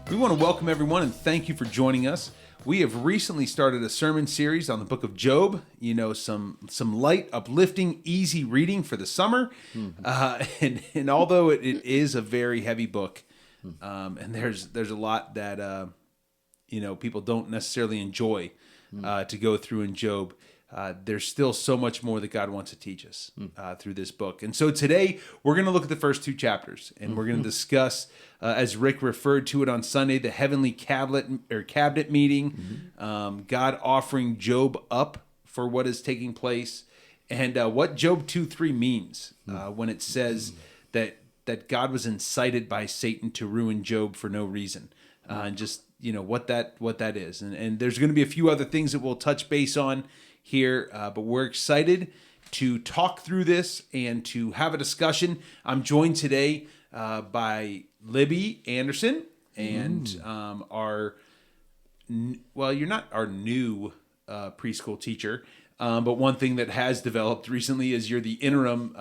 We want to welcome everyone and thank you for joining us. We have recently started a sermon series on the book of Job. You know, some light, uplifting, easy reading for the summer. And although it is a very heavy book, and there's a lot that people don't necessarily enjoy to go through in Job, there's still so much more that God wants to teach us through this book. And so today we're going to look at the first two chapters, and we're going to discuss, as Rick referred to it on Sunday, the heavenly cabinet meeting, God offering Job up for what is taking place, and what Job 2:3 means when it says that God was incited by Satan to ruin Job for no reason, and just what that is. And there's going to be a few other things that we'll touch base on here, but we're excited to talk through this and to have a discussion. I'm joined today by Libby Anderson and you're not our new preschool teacher, but one thing that has developed recently is you're the interim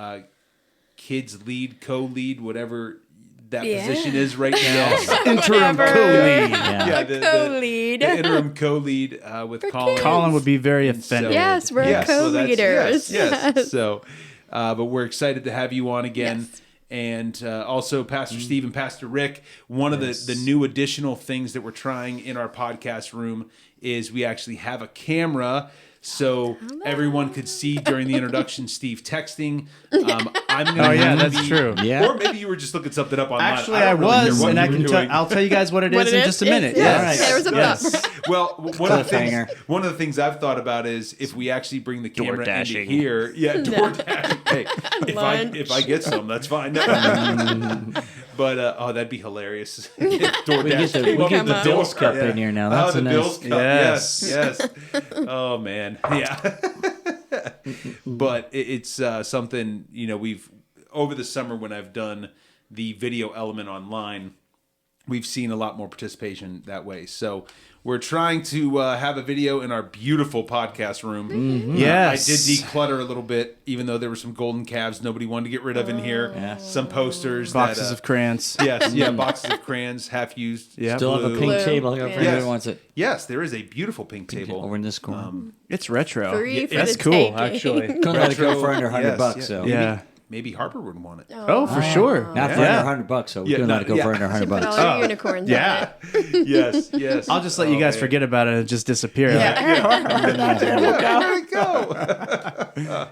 kids lead, co-lead, whatever that position is right now. Interim co-lead. The co-lead. The interim co-lead with Colin. Colin would be very offended. Yes, we're co-leaders. Yes. So, but we're excited to have you on again. Yes. And also Pastor Steve and Pastor Rick. One of the new additional things that we're trying in our podcast room is we actually have a camera. So everyone could see during the introduction Steve texting. I'm gonna that's true. Yeah. Or maybe you were just looking something up online. Actually, I was, and I can I'll tell you guys what it is in just a minute. Yes. Yes. There was a buffer. Well, one of the things I've thought about is if we actually bring the camera into here. Yeah, DoorDash. Hey, if I get some, that's fine. But that'd be hilarious. DoorDash. We get the Bills Cup in here now. That's the Bills Cup. Yes. Oh man, yeah. But it's something we've over the summer when I've done the video element online, we've seen a lot more participation that way. So we're trying to have a video in our beautiful podcast room. Mm-hmm. Yes. I did declutter a little bit, even though there were some golden calves nobody wanted to get rid of in here. Yeah. Some posters. Boxes of crayons. Yes, boxes of crayons, half used. Yep. Still have a pink table if anyone wants it. Yes, there is a beautiful pink table. Over in this corner. It's retro. Free for That's the cool, taking. actually. Couldn't let it go for under $100, so. Yeah. Maybe Harper would want it. Oh, for sure. Not for under $100, so we couldn't let it go for under $100. Put all your unicorns on it. Yes. I'll just let you guys forget about it and just disappear. Where'd it go?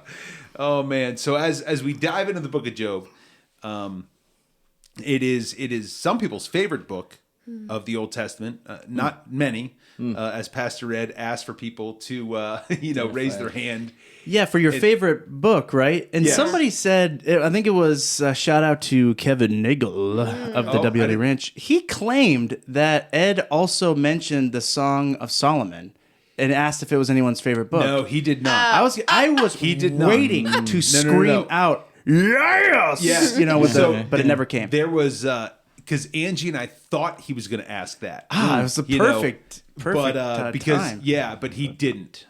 Oh man! So as we dive into the book of Job, it is some people's favorite book of the Old Testament. Not many, as Pastor Ed asked for people to raise their hand. Yeah, for your favorite book, right? And somebody said, I think it was shout out to Kevin Nagel of the WLA Ranch. He claimed that Ed also mentioned the Song of Solomon and asked if it was anyone's favorite book. No, he did not. I was waiting to scream out, yes! But it never came. There was because Angie and I thought he was going to ask that. It was the perfect but because time. but he didn't.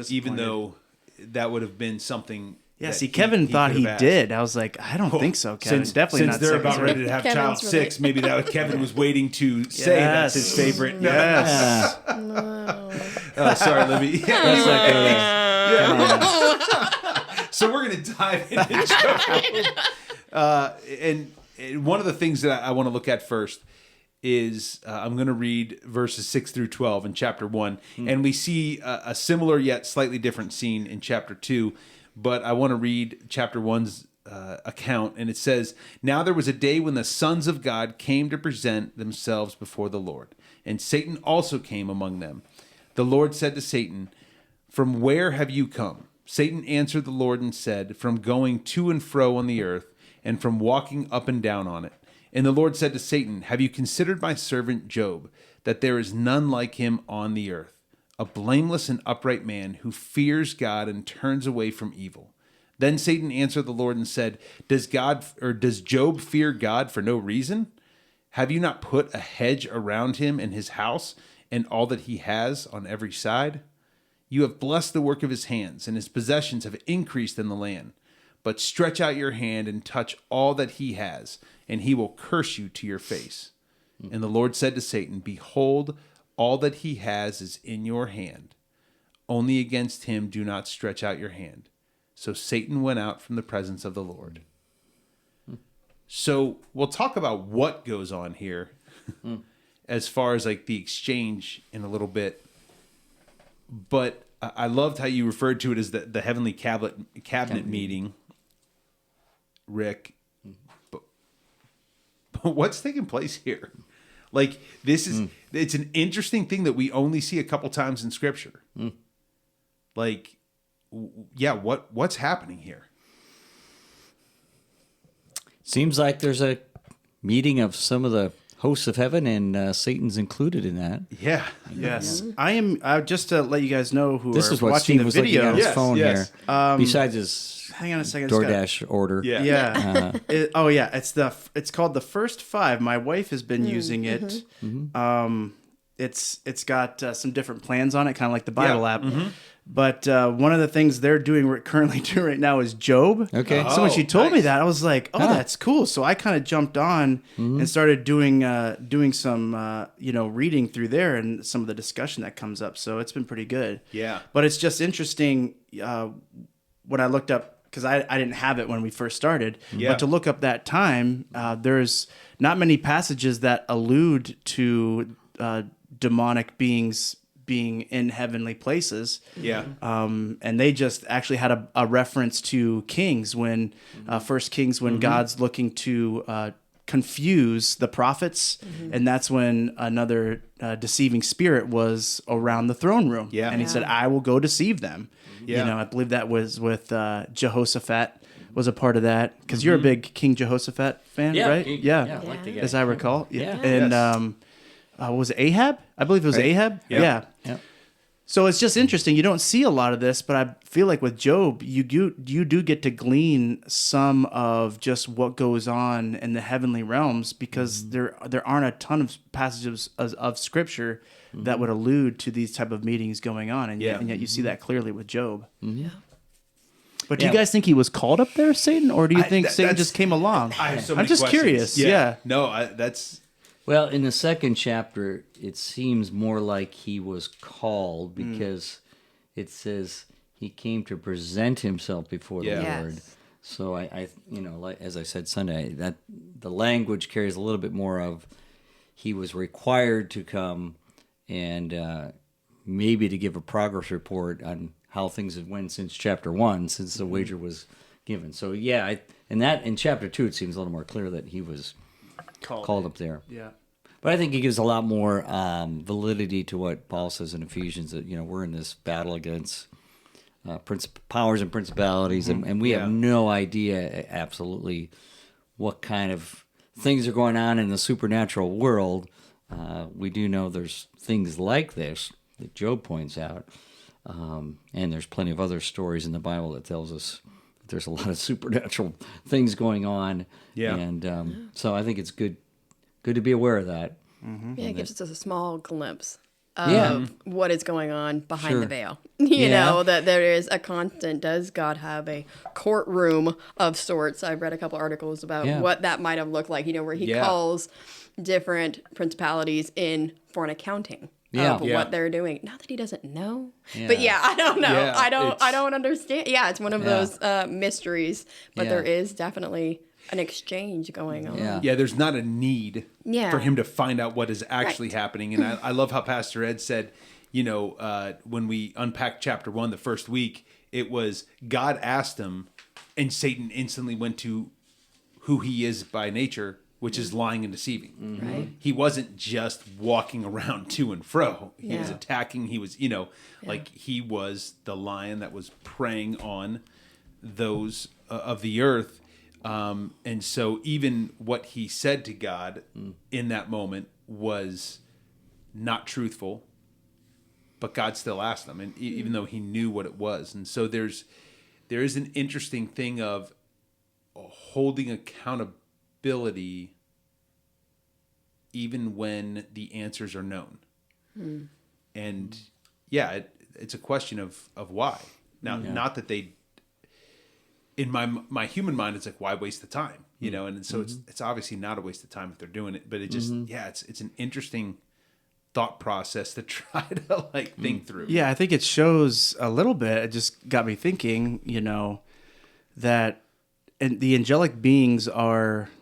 Even though that would have been something. Yeah, see, Kevin thought he did. I was like, I don't think so, Kevin. Definitely not. Since they're about ready to have child six, maybe Kevin was waiting to say that's his favorite. Yes. Sorry, Libby. So we're going to dive into Job. And one of the things that I want to look at first is I'm going to read verses 6 through 12 in chapter 1. And we see a similar yet slightly different scene in chapter 2. But I want to read chapter 1's account. And it says, "Now there was a day when the sons of God came to present themselves before the Lord. And Satan also came among them. The Lord said to Satan, 'From where have you come?' Satan answered the Lord and said, 'From going to and fro on the earth, and from walking up and down on it.' And the Lord said to Satan, 'Have you considered my servant Job, that there is none like him on the earth, a blameless and upright man who fears God and turns away from evil?' Then Satan answered the Lord and said, 'Does Job fear God for no reason? Have you not put a hedge around him and his house and all that he has on every side? You have blessed the work of his hands, and his possessions have increased in the land. But stretch out your hand and touch all that he has, and he will curse you to your face.' And the Lord said to Satan, "Behold, all that he has is in your hand. Only against him do not stretch out your hand." So Satan went out from the presence of the Lord. So we'll talk about what goes on here as far as like the exchange in a little bit. But I loved how you referred to it as the heavenly cabinet meeting, Rick. But what's taking place here? Like, this is, it's an interesting thing that we only see a couple times in Scripture. Like, yeah, what's happening here? Seems like there's a meeting of some of the hosts of heaven, and Satan's included in that. Yeah. Yes. I am, just to let you guys know who This are is what watching Steve the was video. looking at his Yes, phone yes. here. Besides his Hang on a second. DoorDash order. Yeah. Yeah. It's called the First Five. My wife has been using it. It's got some different plans on it, kind of like the Bible app. But one of the things they're currently doing right now is Job. Okay. So when she told me nice. that, I was like, "Oh, that's cool." So I kind of jumped on and started doing some reading through there and some of the discussion that comes up. So it's been pretty good. Yeah. But it's just interesting when I looked up, because I didn't have it when we first started. Yeah. But to look up that time, there's not many passages that allude to demonic beings being in heavenly places. Yeah. And they just actually had a reference to Kings when First Kings, when God's looking to confuse the prophets, and that's when another deceiving spirit was around the throne room. Yeah. And he said, "I will go deceive them." Yeah. I believe that was with Jehoshaphat was a part of that, because you're a big King Jehoshaphat fan, right? I like the guy. As I recall. Yeah. And Yes. was it Ahab? I believe it was Ahab. Yeah. Yeah. So it's just interesting. You don't see a lot of this, but I feel like with Job, you do get to glean some of just what goes on in the heavenly realms, because there aren't a ton of passages of Scripture that would allude to these type of meetings going on, and yet you see that clearly with Job. Yeah. But do you guys think he was called up there, Satan, or do you think Satan that's- just came along? I have so I'm many just questions. curious. Yeah. No, that's... Well, in the second chapter, it seems more like he was called, because it says he came to present himself before the Yeah. Lord. Yes. So I like, as I said Sunday, that the language carries a little bit more of he was required to come and maybe to give a progress report on how things have went since chapter 1, since the wager was given. So in chapter 2, it seems a little more clear that he was called up there. Yeah. But I think it gives a lot more validity to what Paul says in Ephesians, that we're in this battle against powers and principalities, and we have no idea absolutely what kind of things are going on in the supernatural world. We do know there's things like this that Job points out, and there's plenty of other stories in the Bible that tells us that there's a lot of supernatural things going on. Yeah. And so I think it's good to be aware of that. Yeah, it gives us a small glimpse of what is going on behind the veil. You know, that there is a constant, does God have a courtroom of sorts? I've read a couple articles about what that might have looked like, where he calls different principalities in for an accounting of what they're doing. Not that he doesn't know, but I don't know. Yeah, I don't understand. Yeah, it's one of those mysteries, but there is definitely an exchange going on. Yeah. Yeah, there's not a need Yeah. for him to find out what is actually happening. And I love how Pastor Ed said, when we unpacked chapter 1 the first week, it was God asked him, and Satan instantly went to who he is by nature, which is lying and deceiving. Right. He wasn't just walking around to and fro. He was Yeah. attacking. He was, like he was the lion that was preying on those of the earth. And so even what he said to God in that moment was not truthful, but God still asked him, and even though he knew what it was. And so there is an interesting thing of holding accountability even when the answers are known. And it's a question of why. Now, not that they in my human mind, it's like, why waste the time? You know, and so it's obviously not a waste of time if they're doing it, but it just it's an interesting thought process to try to like think through. Yeah, I think it shows a little bit. It just got me thinking, you know, that the angelic beings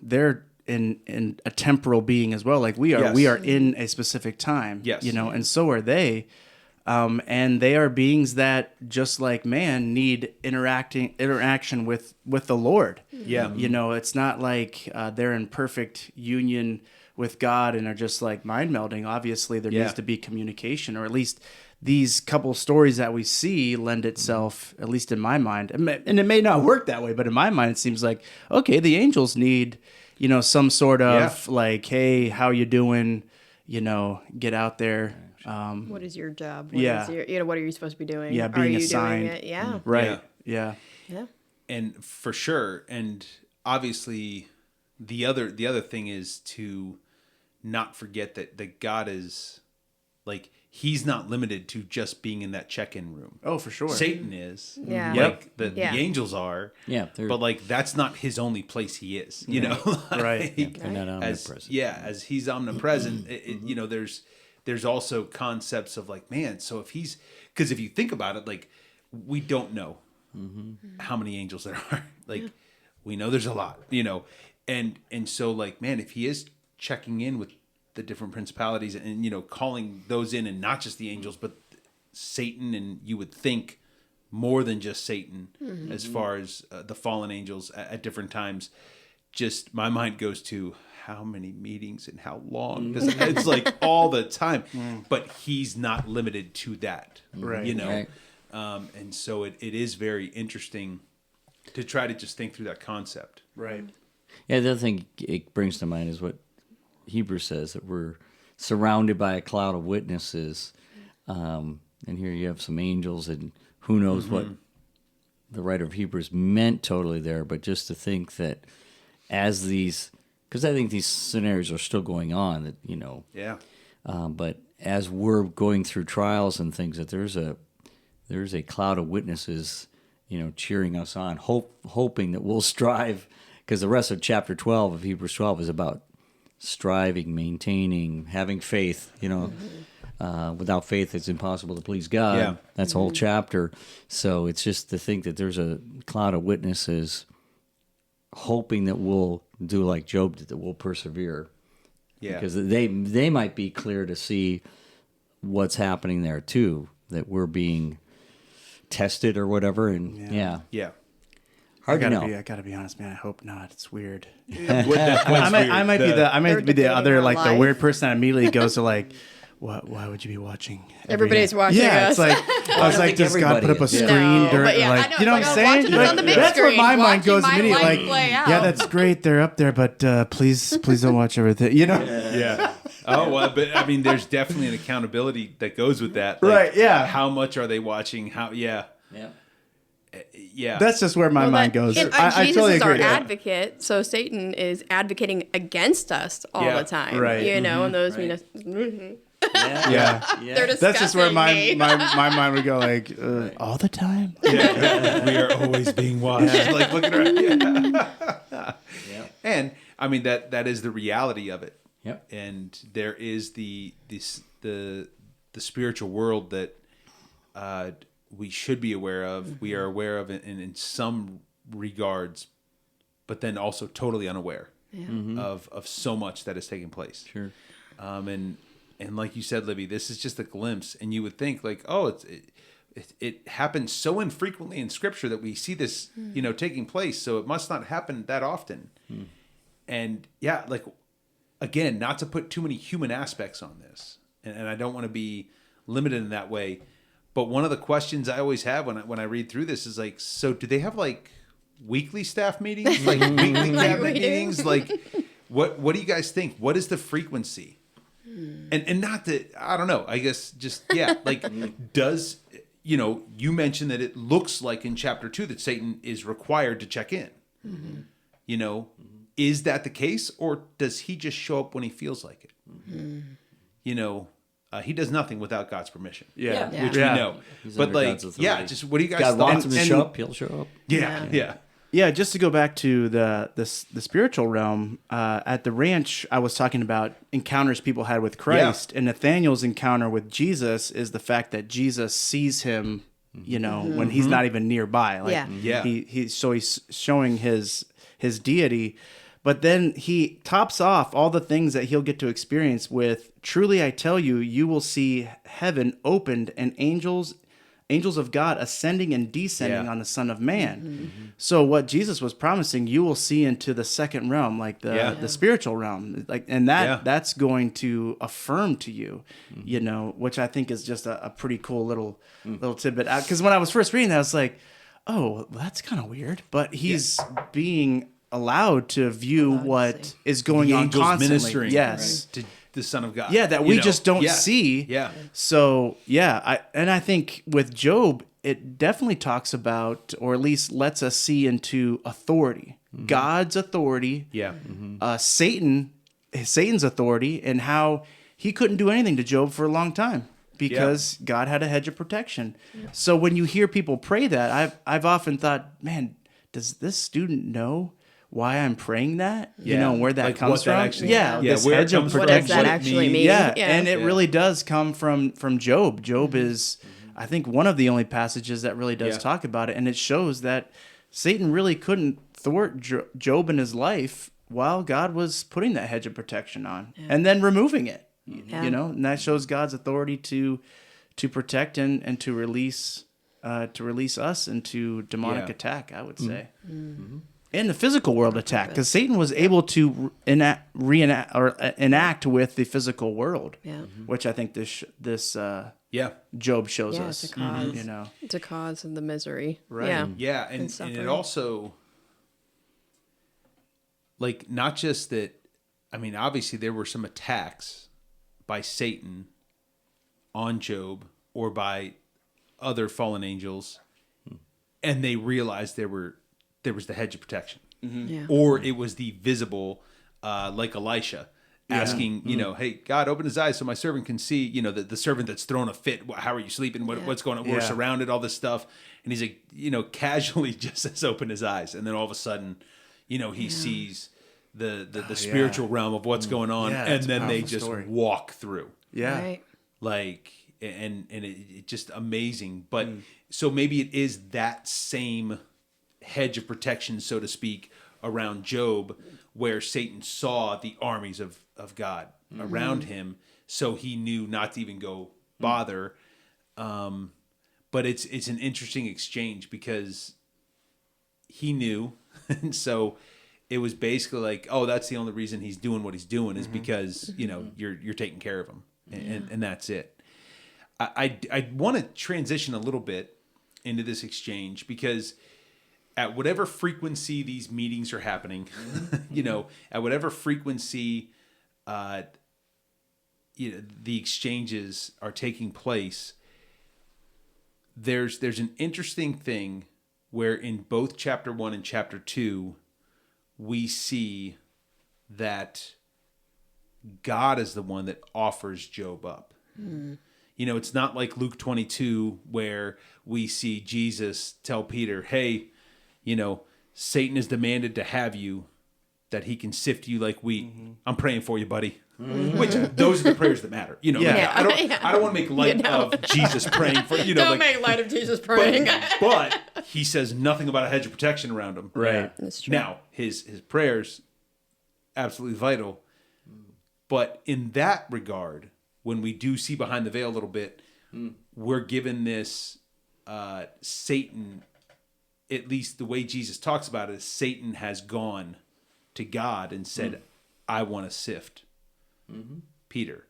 they're in a temporal being as well. Like we are, Yes. we are in a specific time. Yes. You know, and so are they. And they are beings that, just like man, need interaction with the Lord. Yeah. You know, it's not like they're in perfect union with God and are just like mind melding. Obviously, there needs to be communication, or at least these couple stories that we see lend itself, at least in my mind, and it may not work that way, but in my mind, it seems like, okay, the angels need, you know, some sort of like, hey, how you doing? You know, get out there. What is your job? Yeah. What are you supposed to be doing? Yeah, Are being you assigned. doing it? Yeah. Right. Yeah. Yeah. And for sure, and obviously the other thing is to not forget that God is like, he's not limited to just being in that check-in room. Oh, for sure. Satan is. Yeah. Like the Yeah. angels are. Yeah, But like that's not his only place he is, you know. Right. Like, they're not omnipresent. as he's omnipresent, you know, there's also concepts of like, man, so if he's, because if you think about it, like, we don't know how many angels there are. Like, we know there's a lot, you know, and so like, man, if he is checking in with the different principalities and, you know, calling those in, and not just the angels, but Satan, and you would think more than just Satan as far as the fallen angels at different times, just my mind goes to how many meetings and how long. It's like all the time, but he's not limited to that, Right. you know? Right. And so it is very interesting to try to just think through that concept. Right. Yeah, the other thing it brings to mind is what Hebrews says, that we're surrounded by a cloud of witnesses. And here you have some angels, and who knows what the writer of Hebrews meant totally there, but just to think that as these, because I think these scenarios are still going on, that, you know, Yeah. but as we're going through trials and things, that there's a cloud of witnesses, you know, cheering us on, hoping that we'll strive, because the rest of chapter 12 of Hebrews 12 is about striving, maintaining, having faith. You know, without faith, it's impossible to please God. Yeah. That's the whole chapter. So it's just to think that there's a cloud of witnesses hoping that we'll do like Job did, that we'll persevere. Yeah. Because they might be clear to see what's happening there too, that we're being tested or whatever. And Yeah. hard to know. I gotta be honest, man. I hope not. It's weird. I I might be They're the debating other, our like, the life. weird person that immediately goes to like, why would you be watching? Everybody's watching Yeah, us. it's like, I was I like, think does God put up a everybody is. screen No, during, but yeah, like, I know, you know what it's I'm like, saying? watching us on the big That's where screen, my mind watching goes my immediately. life Like, play out. yeah, that's great. They're up there, but please don't watch everything. You know? Yeah. Oh, well, but I mean, there's definitely an accountability that goes with that. Like, Right, yeah. How much are they watching? Yeah. Yeah. That's just where my mind goes. And, I Jesus totally is our agree. advocate, so Satan is advocating against us all Yeah, the time. right. You know, and those Right. Yeah. they're discussing That's just where my me. mind would go, like, all the time? Yeah. We are always being watched. Like looking around. Yeah. And I mean, that is the reality of it. Yep. And there is the spiritual world that we should be aware of. We are aware of it in some regards, but then also totally unaware of so much that is taking place. Sure. And like you said, Libby, this is just a glimpse, and you would think like, oh, it happens so infrequently in Scripture that we see this, you know, taking place. So it must not happen that often. And yeah, like, again, not to put too many human aspects on this, and I don't want to be limited in that way. But one of the questions I always have when I read through this is like, so do they have like weekly staff meetings, like weekly cabinet we do. meetings? Like, what do you guys think? What is the frequency? And not that, I don't know, I guess just, yeah, like, does, you know, you mentioned that it looks like in chapter 2 that Satan is required to check in. You know, is that the case, or does he just show up when he feels like it? You know, he does nothing without God's permission. Yeah. Which we know. He's But under like, God's authority. yeah, just what do you guys God thought? wants him to show up, he'll show up. Yeah. Yeah, just to go back to the spiritual realm, at the ranch, I was talking about encounters people had with Christ, and Nathaniel's encounter with Jesus is the fact that Jesus sees him, when he's not even nearby. Like, he's showing his deity, but then he tops off all the things that he'll get to experience with, "Truly I tell you, you will see heaven opened and angels of God ascending and descending on the Son of Man." So what Jesus was promising, you will see into the second realm, like the spiritual realm, like, and that's going to affirm to you, which I think is just a pretty cool little tidbit. Because when I was first reading that, I was like, oh, that's kind of weird. But he's being allowed to view what is going on constantly. Ministering, yes. right, to the Son of God. Yeah, that we just don't see. Yeah. So, I think with Job, it definitely talks about, or at least lets us see into authority. God's authority. Yeah. Satan's authority, and how he couldn't do anything to Job for a long time because God had a hedge of protection. Yeah. So when you hear people pray that, I've often thought, man, does this student know why I'm praying that? Where that comes from? This where hedge of protection. What does that actually mean? And it really does come from Job. Job is, I think, one of the only passages that really does talk about it, and it shows that Satan really couldn't thwart Job in his life while God was putting that hedge of protection on, and then removing it. And that shows God's authority to protect and to release us into demonic attack, I would say. In the physical world attack, because Satan was able to enact with the physical world, which I think this Job shows us. To cause, to cause the misery, right? And it also, like, not just that. I mean, obviously there were some attacks by Satan on Job or by other fallen angels, and they realized there was the hedge of protection, or it was the visible, like Elisha asking, hey, God, open his eyes so my servant can see, the servant that's thrown a fit. How are you sleeping? What's going on? We're surrounded, all this stuff. And he's like, casually just says, open his eyes. And then all of a sudden, he sees the spiritual realm of what's going on. And then they just walk through. Yeah. Right. Like, and it just amazing. But so maybe it is that same hedge of protection, so to speak, around Job, where Satan saw the armies of God around him, so he knew not to even go bother. But it's an interesting exchange because he knew, and so it was basically like, oh, that's the only reason he's doing what he's doing is because you're taking care of him, and that's it. I want to transition a little bit into this exchange because at whatever frequency these meetings are happening, at whatever frequency, the exchanges are taking place, there's an interesting thing where in both chapter 1 and chapter 2, we see that God is the one that offers Job up. It's not like Luke 22 where we see Jesus tell Peter, hey, Satan has demanded to have you that he can sift you like wheat. I'm praying for you, buddy. Which those are the prayers that matter. I don't want to make light of Jesus praying for you. Don't make light of Jesus praying. But he says nothing about a hedge of protection around him. Right. That's true. Now, his prayers, absolutely vital. But in that regard, when we do see behind the veil a little bit, we're given this Satan, at least the way Jesus talks about it, is Satan has gone to God and said, I want to sift Peter.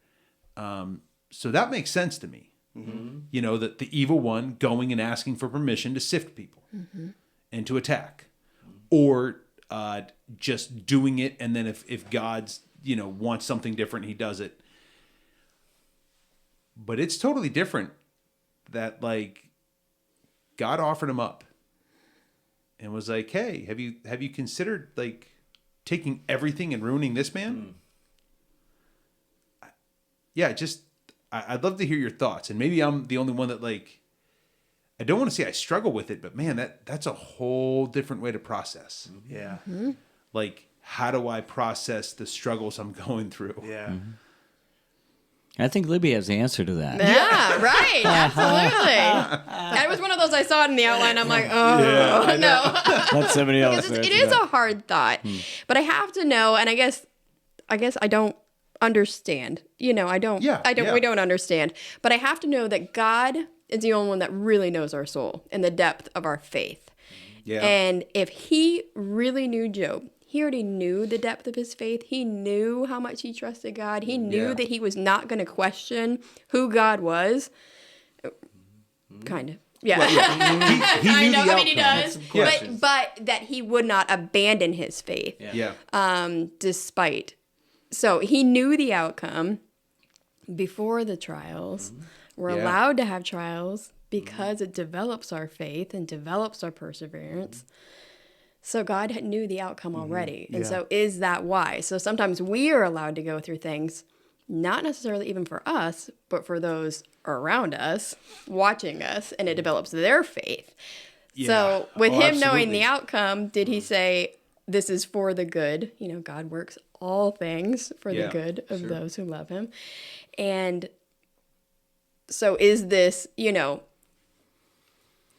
So that makes sense to me. That the evil one going and asking for permission to sift people and to attack, or just doing it, and then if God's wants something different, he does it. But it's totally different that, like, God offered him up and was like, hey, have you considered, like, taking everything and ruining this man? I'd love to hear your thoughts. And maybe I'm the only one that, like, I don't want to say I struggle with it, but man, that's a whole different way to process. Yeah. Like, how do I process the struggles I'm going through? Yeah. I think Libby has the answer to that. Yeah, right. Absolutely. I was one of those, I saw it in the outline. I'm like, oh, no. Let somebody else. Because it is a hard thought. But I have to know, and I guess I don't understand. You know, I don't. Yeah, We don't understand. But I have to know that God is the only one that really knows our soul and the depth of our faith. Yeah. And if he really knew Job, he already knew the depth of his faith. He knew how much he trusted God. He knew that he was not going to question who God was. Kind of. Yeah. Well, yeah. He I knew know. the I mean, he outcome. does. But that he would not abandon his faith. Yeah. Despite. So he knew the outcome before the trials. We're allowed to have trials because it develops our faith and develops our perseverance. So God knew the outcome already. And so is that why? So sometimes we are allowed to go through things, not necessarily even for us, but for those around us, watching us, and it develops their faith. Yeah. So with him knowing absolutely. the outcome, did he say, this is for the good? You know, God works all things for the good of those who love him. And so is this, you know,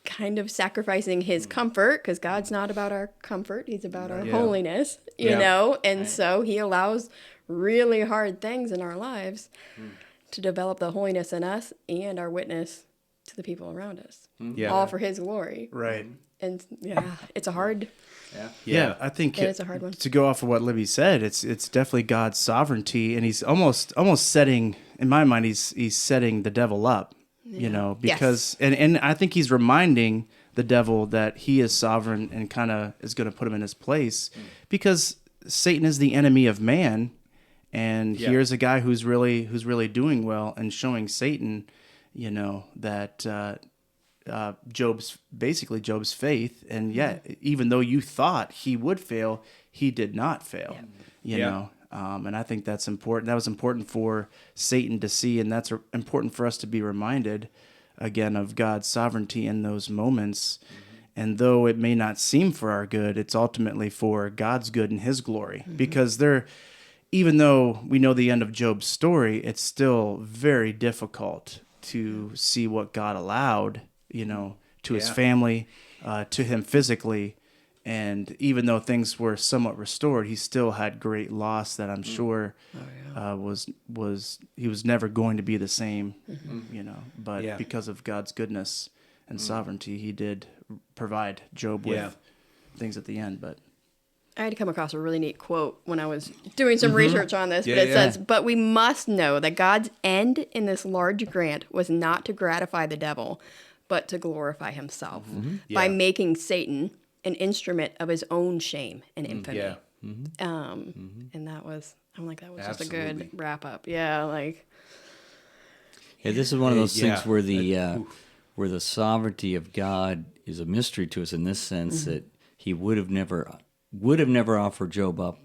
kind of sacrificing his comfort, because God's not about our comfort, he's about our holiness, you know, and so he allows really hard things in our lives to develop the holiness in us and our witness to the people around us, all for his glory. Right. And it's a hard, Yeah, I think it's a hard one. to go off of what Libby said, it's definitely God's sovereignty, and he's almost setting, in my mind, he's setting the devil up, you know, because and I think he's reminding the devil that he is sovereign and kind of is going to put him in his place, because Satan is the enemy of man, and here's a guy who's really doing well and showing Satan, you know, that Job's faith, and yet even though you thought he would fail, he did not fail. You know, and I think that's important. That was important for Satan to see, and that's important for us to be reminded again of God's sovereignty in those moments. And though it may not seem for our good, it's ultimately for God's good and His glory, because even though we know the end of Job's story, it's still very difficult to see what God allowed, you know, to his family, to him physically. And even though things were somewhat restored, he still had great loss that I'm sure he was never going to be the same, you know. But because of God's goodness and sovereignty, he did provide Job with things at the end. But I had to come across a really neat quote when I was doing some research on this, but it says, "But we must know that God's end in this large grant was not to gratify the devil, but to glorify himself by making Satan an instrument of his own shame and infamy." And that was just a good wrap up. Yeah, this is one of those things where the sovereignty of God is a mystery to us in this sense that he would have never offered Job up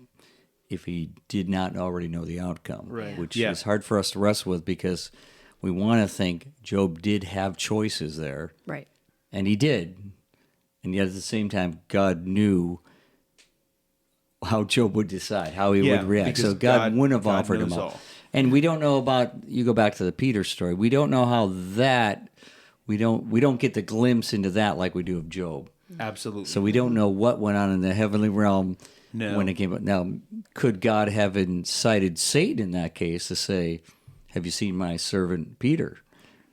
if he did not already know the outcome, which is hard for us to wrestle with, because we want to think Job did have choices there, right? And he did, and yet at the same time, God knew how Job would decide, how he would react. So God wouldn't have offered him up. And we don't know about, you go back to the Peter story, we don't know how that, we don't get the glimpse into that like we do of Job. Absolutely. So we don't know what went on in the heavenly realm when it came up. Now, could God have incited Satan in that case to say, "Have you seen my servant Peter?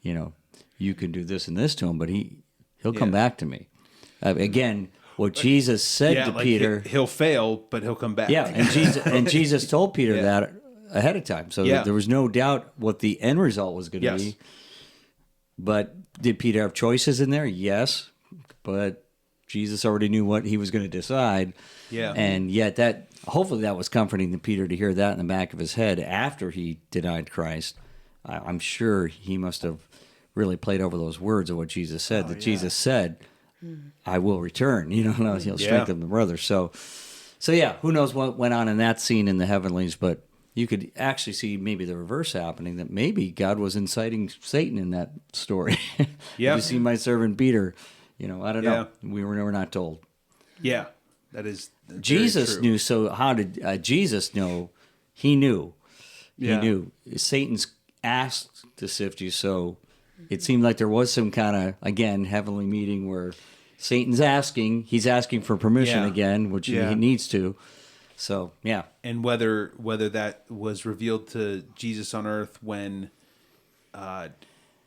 You know, you can do this and this to him, but he'll come back to me." Again, what Jesus said to Peter, he'll fail, but he'll come back. Yeah, and Jesus told Peter that ahead of time, so there was no doubt what the end result was going to be. But did Peter have choices in there? Yes, but Jesus already knew what he was going to decide. Yeah. And yet hopefully that was comforting to Peter to hear that in the back of his head after he denied Christ. I'm sure he must have really played over those words of what Jesus said, Jesus said, "I will return," you know, he'll strengthen the brother. So who knows what went on in that scene in the heavenlies, but you could actually see maybe the reverse happening, that maybe God was inciting Satan in that story. Yeah. You see my servant Peter, I don't know. Yeah. We were not told. Yeah, that's Jesus very true. knew. So how did Jesus know? He knew. He Yeah. knew. Satan's asked to sift you, so it seemed like there was some kind of, again, heavenly meeting where Satan's asking. He's asking for permission Yeah. again, which Yeah. he needs to. So, yeah. And whether that was revealed to Jesus on earth when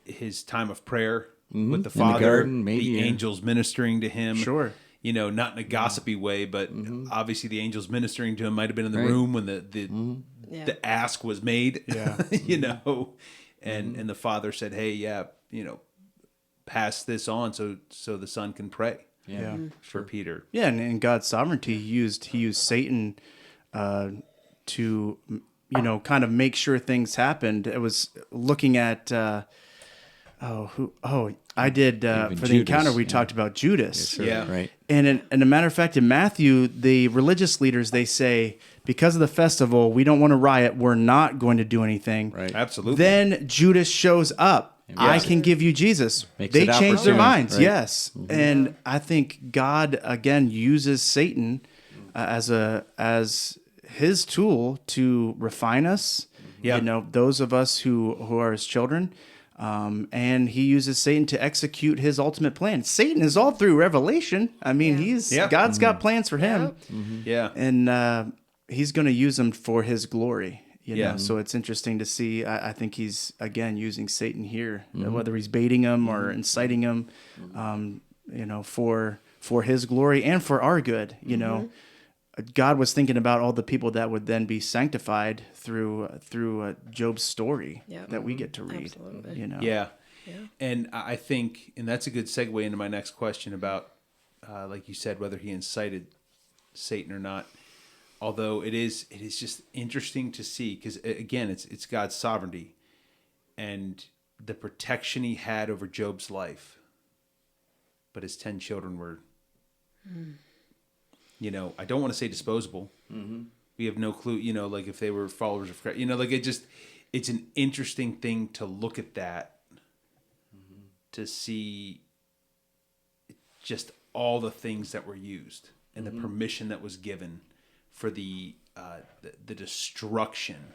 his time of prayer with the In the Father, garden, maybe, the yeah. angels ministering to him. Sure. Not in a gossipy way, but obviously the angels ministering to him might have been in the Right. room when the Yeah. the ask was made. Yeah. And the Father said, "Hey, pass this on so the Son can pray." Yeah. For Peter. Yeah, and in God's sovereignty, he used Satan to kind of make sure things happened. It was looking at I did for the Judas, encounter we yeah. talked about Judas. Sure, Yeah. right. And a matter of fact, in Matthew, the religious leaders, they say, because of the festival, we don't want to riot. We're not going to do anything. Right. Absolutely. Then Judas shows up. I Yes. can give you Jesus. Makes They it change their opportune, minds. right? Yes. And I think God, again, uses Satan as his tool to refine us. Yeah. Those of us who are his children. And he uses Satan to execute his ultimate plan. Satan is all through Revelation. I mean, Yeah. God's got plans for him, Yep. Yeah. and he's going to use him for his glory. Yeah. So it's interesting to see. I think he's again using Satan here, whether he's baiting him or inciting him, for his glory and for our good. God was thinking about all the people that would then be sanctified through Job's story Yep. that we get to read. Absolutely. Yeah. Yeah. And I think, and that's a good segue into my next question about, like you said, whether he incited Satan or not. Although it is just interesting to see, because again, it's God's sovereignty and the protection he had over Job's life. But his 10 children were, I don't want to say disposable. Mm-hmm. We have no clue, like if they were followers of Christ, it's an interesting thing to look at that, to see just all the things that were used and the permission that was given for the destruction.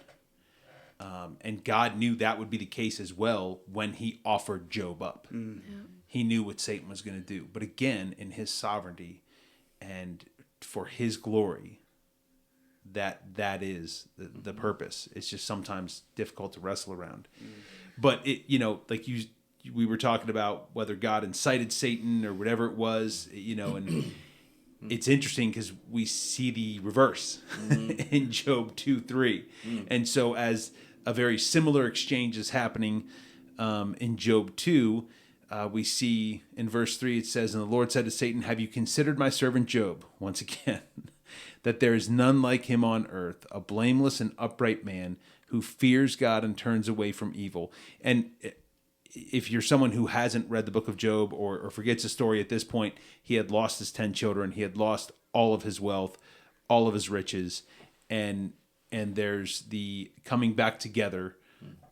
And God knew that would be the case as well when he offered Job up. Yeah. He knew what Satan was going to do. But again, in his sovereignty and for his glory, that is the purpose. It's just sometimes difficult to wrestle around. But we were talking about whether God incited Satan or whatever it was, and it's interesting because we see the reverse in Job 2:3. And so as a very similar exchange is happening in Job 2, we see in verse 3, it says, "And the Lord said to Satan, have you considered my servant Job?" Once again, "that there is none like him on earth, a blameless and upright man who fears God and turns away from evil." And if you're someone who hasn't read the book of Job or forgets the story at this point, he had lost his 10 children. He had lost all of his wealth, all of his riches. And there's the coming back together.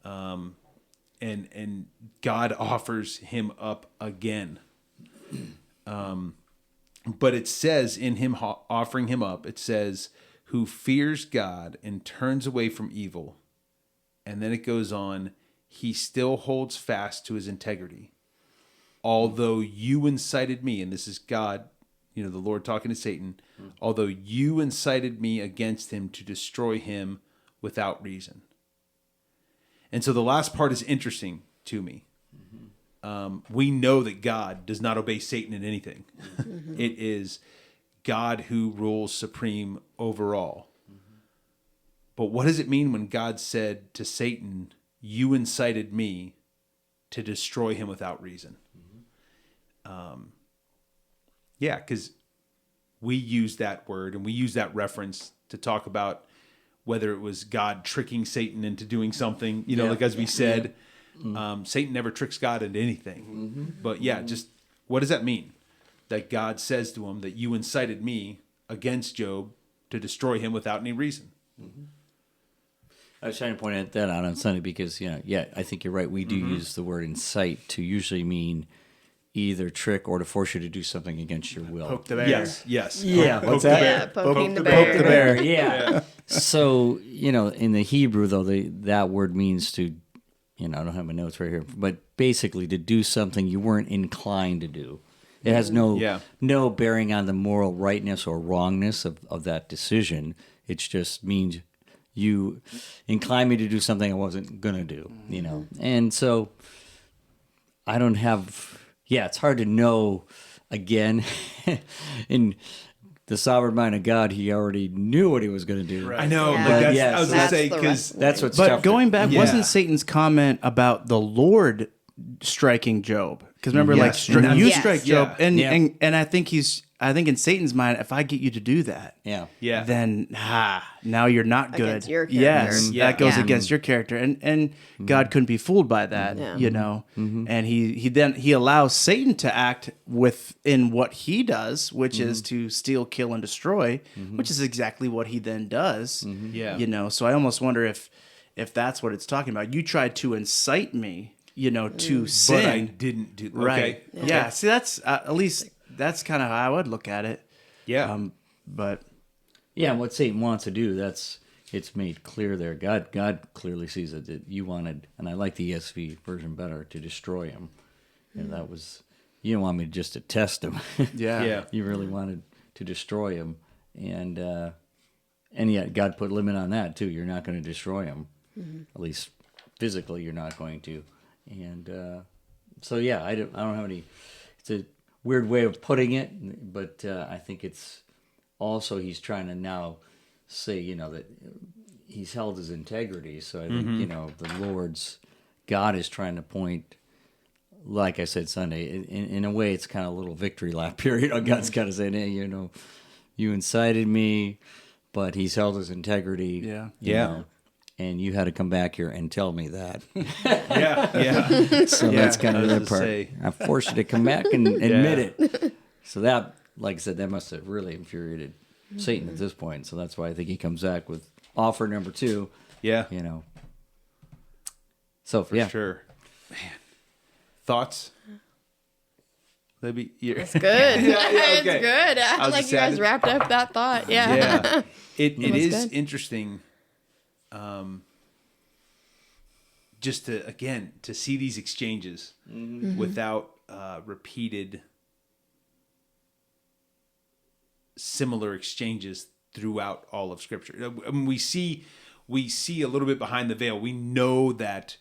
And God offers him up again. But it says in him offering him up, it says, "who fears God and turns away from evil." And then it goes on, "he still holds fast to his integrity. Although you incited me," and this is God, the Lord talking to Satan, "although you incited me against him to destroy him without reason." And so the last part is interesting to me. We know that God does not obey Satan in anything. It is God who rules supreme over all. But what does it mean when God said to Satan, "you incited me to destroy him without reason"? Yeah, because we use that word and we use that reference to talk about whether it was God tricking Satan into doing something, like as we said, Satan never tricks God into anything. But just what does that mean? That God says to him that you incited me against Job to destroy him without any reason. I was trying to point that out on Sunday because, I think you're right. We do use the word incite to usually mean either trick or to force you to do something against your will. Poke the bear. Yes. Yeah, Poke what's the that? bear. Yeah, poking the bear. Poke the bear, yeah. So, in the Hebrew, though, that word means to, I don't have my notes right here, but basically to do something you weren't inclined to do. It has no bearing on the moral rightness or wrongness of that decision. It just means you inclined me to do something I wasn't going to do, And so I don't have, it's hard to know, again, in the sovereign mind of God, he already knew what he was going to do. I know. Yeah. But But I was going to say, the because That's what's But tough. going back, Yeah. wasn't Satan's comment about the Lord striking Job? Because remember, Yes. like And that's- you Yes. strike Job, Yeah. and I think in Satan's mind, if I get you to do that, Yeah. then now you're not good. Against your character. Yes, Yeah. that goes Yeah. against your character, and God couldn't be fooled by that, Yeah. And he allows Satan to act within what he does, which is to steal, kill, and destroy, which is exactly what he then does. Yeah. So I almost wonder if that's what it's talking about. You tried to incite me, to sin. but I didn't do Right. Okay. Yeah. See, that's at least that's kind of how I would look at it. Yeah. But Yeah, and what Satan wants to do, it's made clear there. God clearly sees it that you wanted, and I like the ESV version better, to destroy him. And that was, you didn't want me just to test him. yeah. You really wanted to destroy him. And yet God put limit on that too. You're not going to destroy him. At least physically you're not going to. And so I don't have any, it's a weird way of putting it, but I think it's also he's trying to now say, that he's held his integrity. So I think, the God is trying to point, like I said Sunday, in a way it's kind of a little victory lap period. God's kind of saying, hey, you incited me, but he's held his integrity. Yeah. you know, and you had to come back here and tell me that. Yeah. So Yeah, that's kind I of was that gonna part. say. I forced you to come back and admit it. So that, like I said, that must have really infuriated Satan at this point. So that's why I think he comes back with offer number 2. Yeah. So For sure. Man. Thoughts? Maybe you're... It's good. It's okay. good. I was like just you guys sad. wrapped up that thought. Yeah. Yeah. It was is good. interesting just to see these exchanges without repeated similar exchanges throughout all of Scripture. I mean, we see a little bit behind the veil. We know that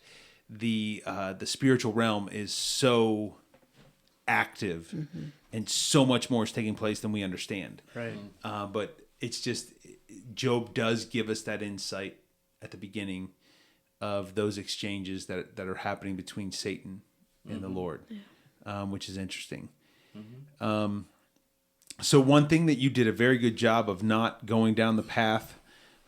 the spiritual realm is so active and so much more is taking place than we understand. Right. But it's just, Job does give us that insight at the beginning of those exchanges that are happening between Satan and the Lord, which is interesting. So one thing that you did a very good job of not going down the path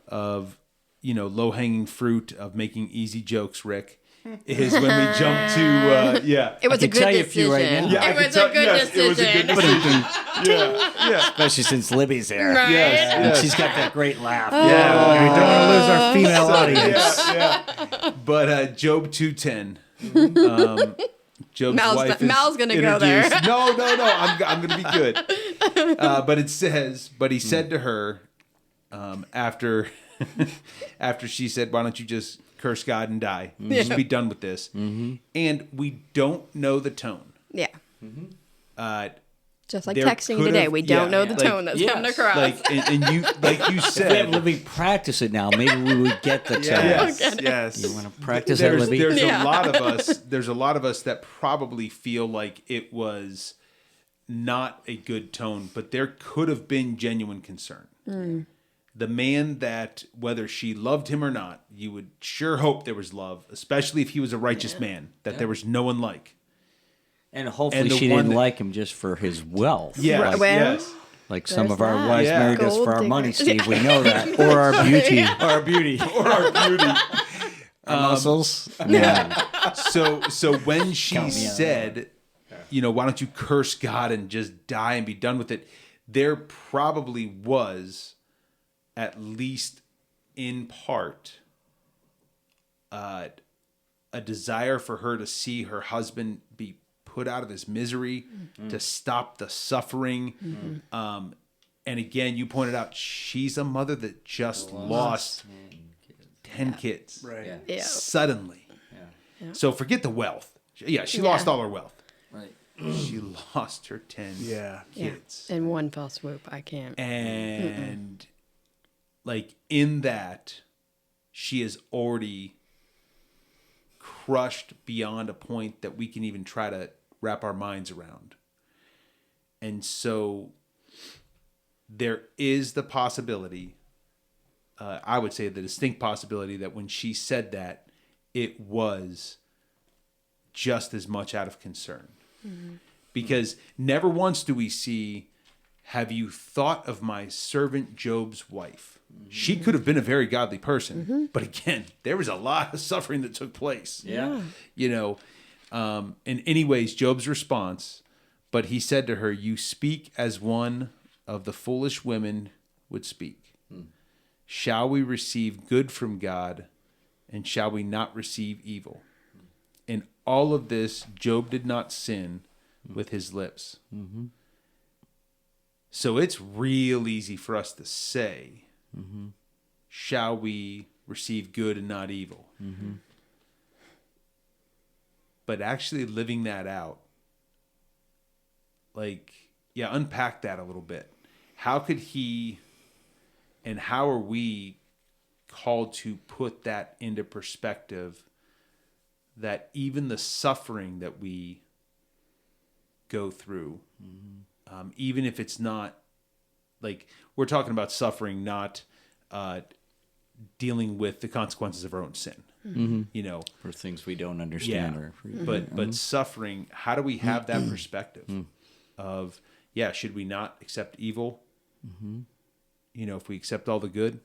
of, low-hanging fruit of making easy jokes, Rick, is when we jump to, It was I a can tell good you a few decision. right now. Yeah, I It can was tell- a good yes, it was a decision. good decision. Yeah. especially since Libby's there. Right? Yes. She's got that great laugh. Yeah, we don't want to lose our female audience. Yeah. But Job 2:10. Job's wife is Mal's gonna go there. introduced. No. I'm going to be good. But it says, but he said to her, after she said, "Why don't you just curse God and die? Just be done with this." And we don't know the tone. Yeah. Just like There texting could today, have- we don't know the like, tone that's coming yes. across. And you, like you If we have said, Libby practice it now, maybe we would get the tone. Yes. You want to practice that, there's Libby? Yeah. a lot of us. There's a lot of us that probably feel like it was not a good tone, but there could have been genuine concern. The man that, whether she loved him or not, you would sure hope there was love, especially if he was a righteous man, that there was no one like. And hopefully And the she one didn't that- like him just for his wealth. Yes, Well, yes. Like some There's of our that. wives Yeah. married us Gold for our money, digger. Steve. We know that. Or our beauty. Or our beauty. Or our beauty. Our muscles. Yeah. So when she Count me out. said, why don't you curse God and just die and be done with it? There probably was, at least in part, a desire for her to see her husband be put out of this misery, to stop the suffering. And again, you pointed out she's a mother that just lost 10 kids. Right. Yeah. Suddenly. Yeah. So forget the wealth. Yeah, she lost all her wealth. Right. She lost her 10 kids. In one fell swoop. I can't. And like in that, she is already crushed beyond a point that we can even try to wrap our minds around. And so there is the possibility, I would say the distinct possibility, that when she said that, it was just as much out of concern. Because never once do we see, have you thought of my servant Job's wife? She could have been a very godly person, but again, there was a lot of suffering that took place. Yeah. You know, in anyways, Job's response, but he said to her, you speak as one of the foolish women would speak. Shall we receive good from God, and shall we not receive evil? In all of this, Job did not sin with his lips. So it's real easy for us to say, shall we receive good and not evil? But actually living that out, like, yeah, unpack that a little bit. How could he and how are we called to put that into perspective, that even the suffering that we go through, even if it's not, like, we're talking about suffering, not dealing with the consequences of our own sin, you know, For things we don't understand. but suffering, how do we have that perspective of, should we not accept evil? You know, if we accept all the good.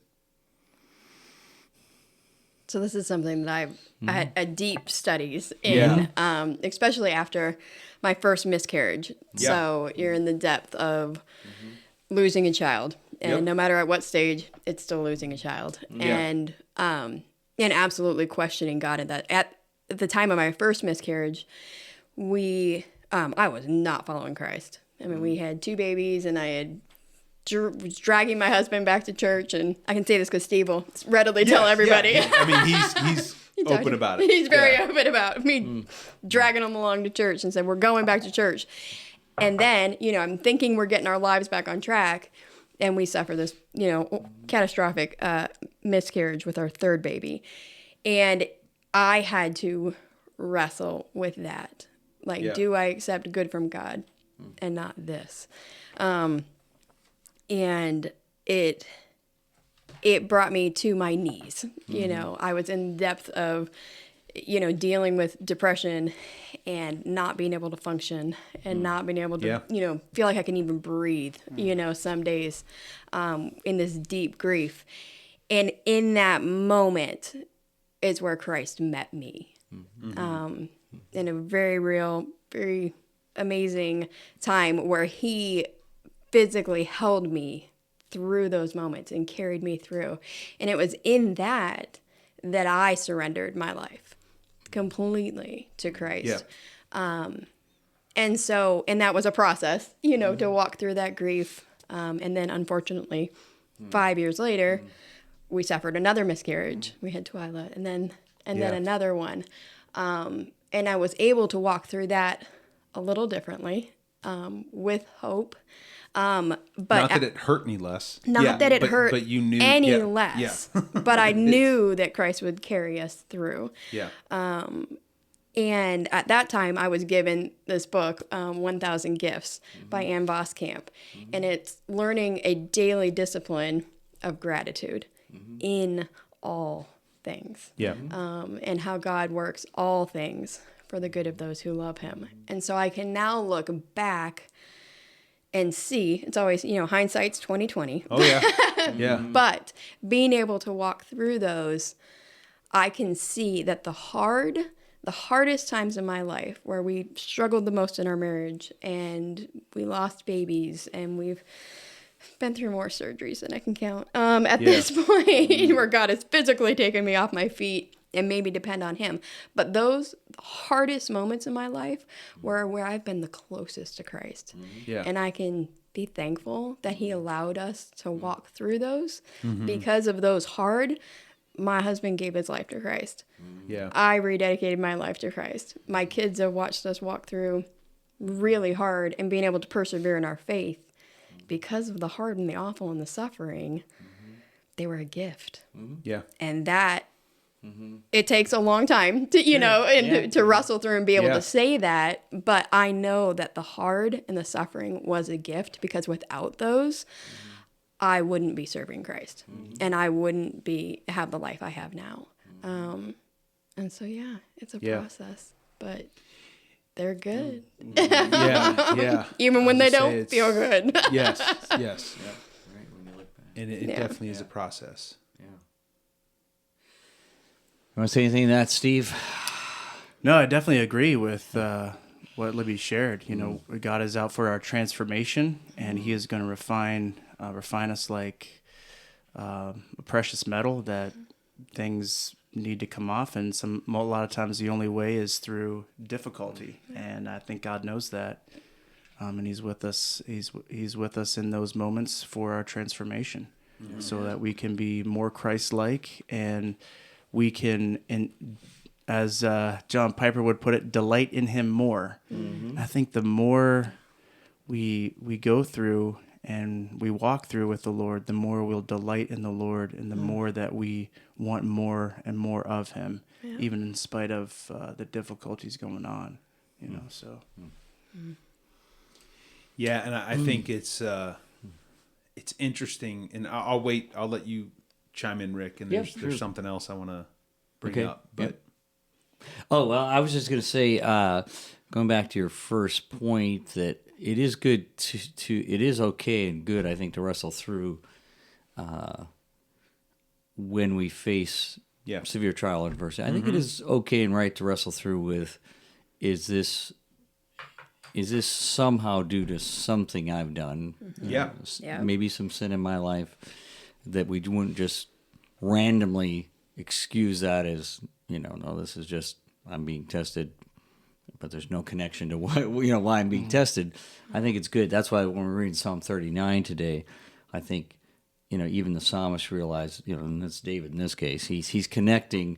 So this is something that I had a deep studies in, especially after my first miscarriage. Yeah. So you're in the depth of losing a child, and no matter at what stage, it's still losing a child, and absolutely questioning God. At the time of my first miscarriage, I was not following Christ. I mean, we had 2 babies, and I was dragging my husband back to church, and I can say this because Steve will readily tell everybody. Yeah. I mean, he's open about it. He's very open about me dragging him along to church and said, we're going back to church. And then, you know, I'm thinking we're getting our lives back on track, and we suffer this, you know, catastrophic miscarriage with our 3rd baby. And I had to wrestle with that. Like, do I accept good from God and not this? And it brought me to my knees. You know, I was in depth of, you know, dealing with depression and not being able to function and not being able to, you know, feel like I can even breathe, you know, some days in this deep grief. And in that moment is where Christ met me. In a very real, very amazing time where he physically held me through those moments and carried me through. And it was in that I surrendered my life completely to Christ. And that was a process, you know, to walk through that grief. And then unfortunately, 5 years later, we suffered another miscarriage. We had Twyla, and then another one. And I was able to walk through that a little differently, with hope. But not that it hurt any less. Not that it hurt but you knew, any less. But I knew that Christ would carry us through. And at that time, I was given this book, 1,000 Gifts by Ann Voskamp. And it's learning a daily discipline of gratitude in all things. And how God works all things for the good of those who love him. And so I can now look back and see, it's always, you know, hindsight's 20/20. Oh yeah. But being able to walk through those, I can see that the hardest times in my life, where we struggled the most in our marriage and we lost babies and we've been through more surgeries than I can count at this point, where God has physically taken me off my feet and maybe depend on him. But those hardest moments in my life were where I've been the closest to Christ. Yeah. And I can be thankful that he allowed us to walk through those. Because of those hard, my husband gave his life to Christ. Yeah. I rededicated my life to Christ. My kids have watched us walk through really hard and being able to persevere in our faith. Because of the hard and the awful and the suffering, they were a gift. Yeah. And that, it takes a long time to, to wrestle through and be able to say that. But I know that the hard and the suffering was a gift, because without those, I wouldn't be serving Christ, and I wouldn't have the life I have now. And so, it's a process, but they're good. Yeah. Even when they don't feel good. Yes. Yeah. Right, when you look back. And it definitely is a process. Yeah. You want to say anything to that, Steve? No, I definitely agree with what Libby shared. God is out for our transformation, and He is going to refine us like a precious metal that things need to come off, and a lot of times the only way is through difficulty, and I think God knows that, and He's with us. He's with us in those moments for our transformation, so that we can be more Christ-like, and we can, as John Piper would put it, delight in Him more. I think the more we go through and we walk through with the Lord, the more we'll delight in the Lord, and the more that we want more and more of Him, even in spite of the difficulties going on, so. Yeah, and I think it's interesting, and I'll let you chime in, Rick, and there's something else I want to bring up. But Oh, well, I was just going to say, going back to your first point, that it is good it is okay and good, I think, to wrestle through when we face severe trial and adversity. I think it is okay and right to wrestle through with, is this somehow due to something I've done? Maybe some sin in my life, that we wouldn't just randomly excuse that as, no, this is just, I'm being tested, but there's no connection to why I'm being tested. I think it's good. That's why when we're reading Psalm 39 today, I think, even the psalmist realized, and that's David in this case, he's connecting,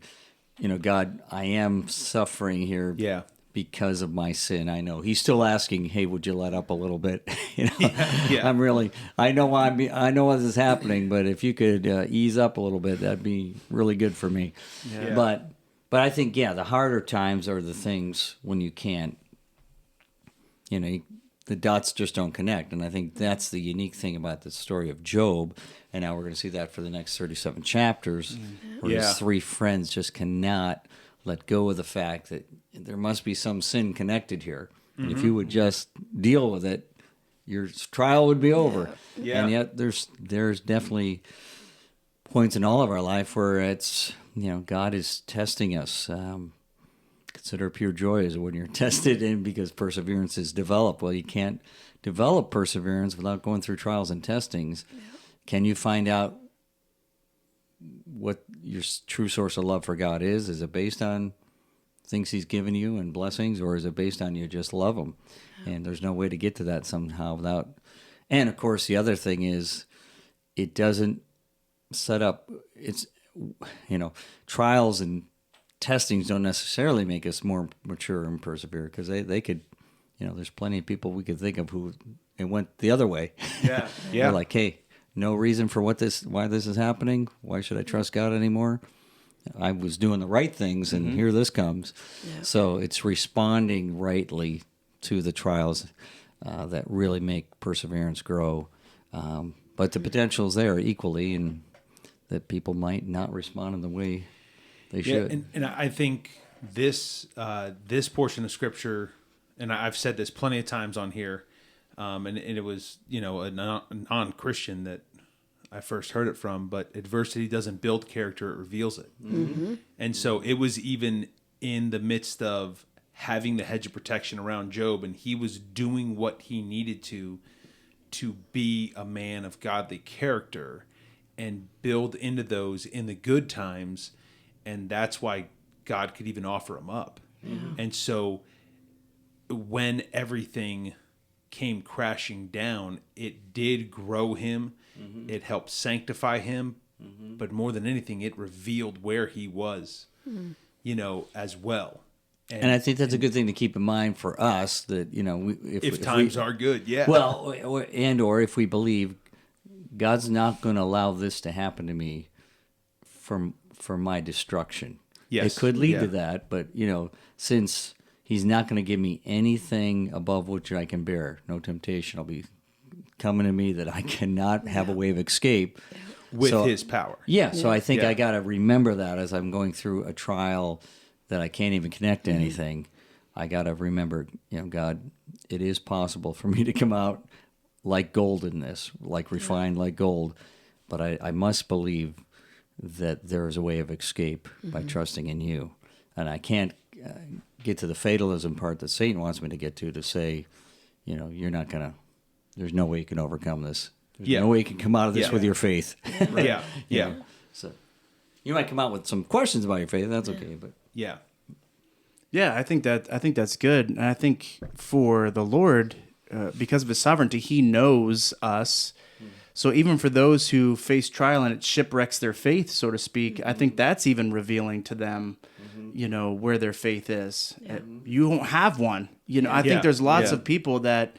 God, I am suffering here because of my sin. I know he's still asking, hey, would you let up a little bit? I know what is happening, but if you could ease up a little bit, that'd be really good for me. But I think, the harder times are the things when you can't, the dots just don't connect. And I think that's the unique thing about the story of Job. And now we're going to see that for the next 37 chapters, where his three friends just cannot let go of the fact that there must be some sin connected here. And if you would just deal with it, your trial would be over. And yet there's definitely points in all of our life where it's, God is testing us. Consider pure joy is when you're tested, and because perseverance is developed. Well, you can't develop perseverance without going through trials and testings. Can you find out what your true source of love for God is? Is it based on things He's given you and blessings, or is it based on you just love Him? And there's no way to get to that somehow without. And of course, the other thing is, it doesn't set up. It's trials and testings don't necessarily make us more mature and persevere, because they could, there's plenty of people we could think of who it went the other way. They're like, hey, no reason for why this is happening. Why should I trust God anymore? I was doing the right things, and here this comes. So it's responding rightly to the trials that really make perseverance grow. But the potential is there equally, and that people might not respond in the way they should. And I think this portion of Scripture, and I've said this plenty of times on here, and it was a non-Christian that I first heard it from, but adversity doesn't build character, it reveals it. And so it was even in the midst of having the hedge of protection around Job, and he was doing what he needed to be a man of godly character and build into those in the good times. and that's why God could even offer him up. And so when everything came crashing down, it did grow him. It helped sanctify him, but more than anything, it revealed where he was, as well. And I think that's a good thing to keep in mind for us, that, if times are good, well, or if we believe God's not going to allow this to happen to me for my destruction. Yes. It could lead to that, but since he's not going to give me anything above which I can bear, no temptation will be coming to me that I cannot have a way of escape. With his power. Yeah, so I think I got to remember that as I'm going through a trial that I can't even connect to anything. I got to remember, God, it is possible for me to come out like gold in this, like refined like gold, but I must believe that there is a way of escape by trusting in you. And I can't get to the fatalism part that Satan wants me to get to say, you're not going to, there's no way you can overcome this. There's no way you can come out of this with your faith. So you might come out with some questions about your faith. That's okay, but yeah, I think that's good, and I think for the Lord, because of His sovereignty, He knows us. So even for those who face trial and it shipwrecks their faith, so to speak, I think that's even revealing to them, where their faith is. You won't have one. I think there's lots of people that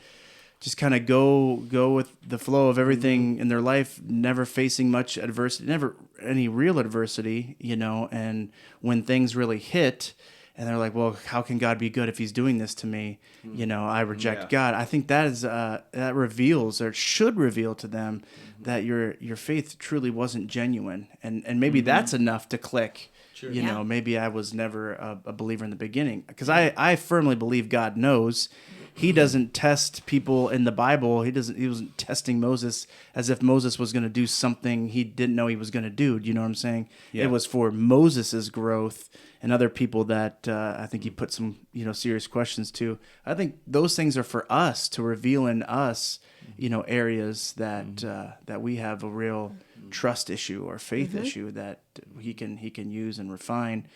just kind of go with the flow of everything in their life, never facing much adversity, never any real adversity, and when things really hit and they're like, well, how can God be good if he's doing this to me? I reject God. I think that is that reveals, or should reveal to them, that your faith truly wasn't genuine. And maybe that's enough to click. Sure. Maybe I was never a believer in the beginning, because I firmly believe God knows. He doesn't test people in the Bible. He wasn't testing Moses as if Moses was going to do something he didn't know he was going to do. Do you know what I'm saying? Yeah. It was for Moses's growth and other people that I think he put some serious questions to. I think those things are for us to reveal in us, areas that we have a real trust issue or faith issue that he can use and refine.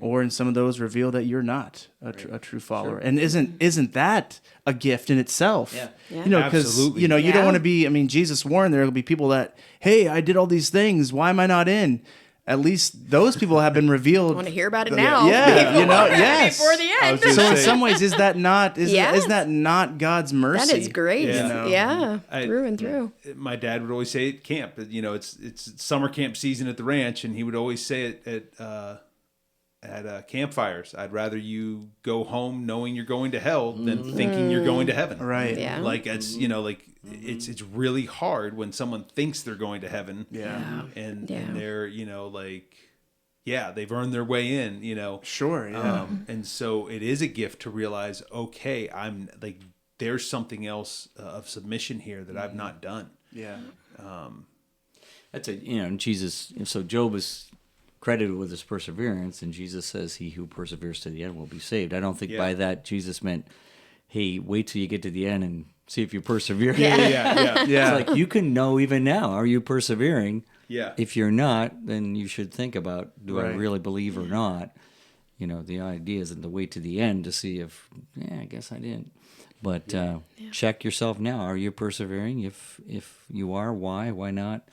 Or in some of those, reveal that you're not a true follower. Sure. And isn't that a gift in itself? Yeah. Because you don't want to be. I mean, Jesus warned there will be people that, hey, I did all these things. Why am I not in? At least those people have been revealed. I want to hear about it now. Yeah, yes. Before the end. So in some ways, is that not God's mercy? That is great. Yeah. Through and through. My dad would always say at camp, it's summer camp season at the ranch, and he would always say it at campfires, I'd rather you go home knowing you're going to hell than thinking you're going to heaven. Right. Yeah. Like it's really hard when someone thinks they're going to heaven. Yeah. And they're, they've earned their way in, Sure. Yeah. And so it is a gift to realize, okay, I'm like, there's something else of submission here that I've not done. Yeah. That's Jesus. So Job is credited with his perseverance, and Jesus says, he who perseveres to the end will be saved. I don't think by that Jesus meant, hey, wait till you get to the end and see if you persevere. Yeah. It's like, you can know even now, are you persevering? Yeah. If you're not, then you should think about, do I really believe or not? The idea isn't to wait to the end to see if, I guess I didn't. But check yourself now. Are you persevering? If you are, why? Why not?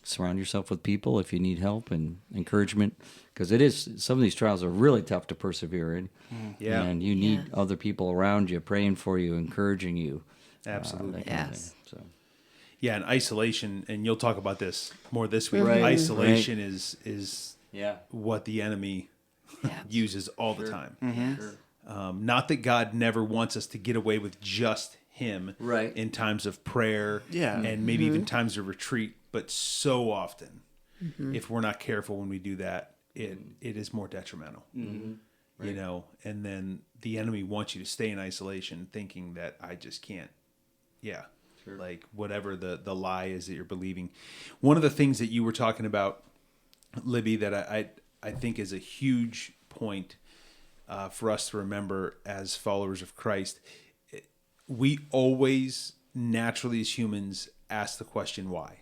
Surround yourself with people if you need help and encouragement, because some of these trials are really tough to persevere in. Yeah. And you need other people around you praying for you, encouraging you. Absolutely. Yes. So. Yeah, and isolation, and you'll talk about this more this week. Right. Isolation is what the enemy uses all the time. Mm-hmm. Sure. Not that God never wants us to get away with just him in times of prayer and maybe even times of retreat, but so often, if we're not careful when we do that, it is more detrimental. Right. And then the enemy wants you to stay in isolation thinking that I just can't. Yeah. Sure. Like whatever the lie is that you're believing. One of the things that you were talking about, Libby, that I think is a huge point for us to remember as followers of Christ. We always naturally as humans ask the question why.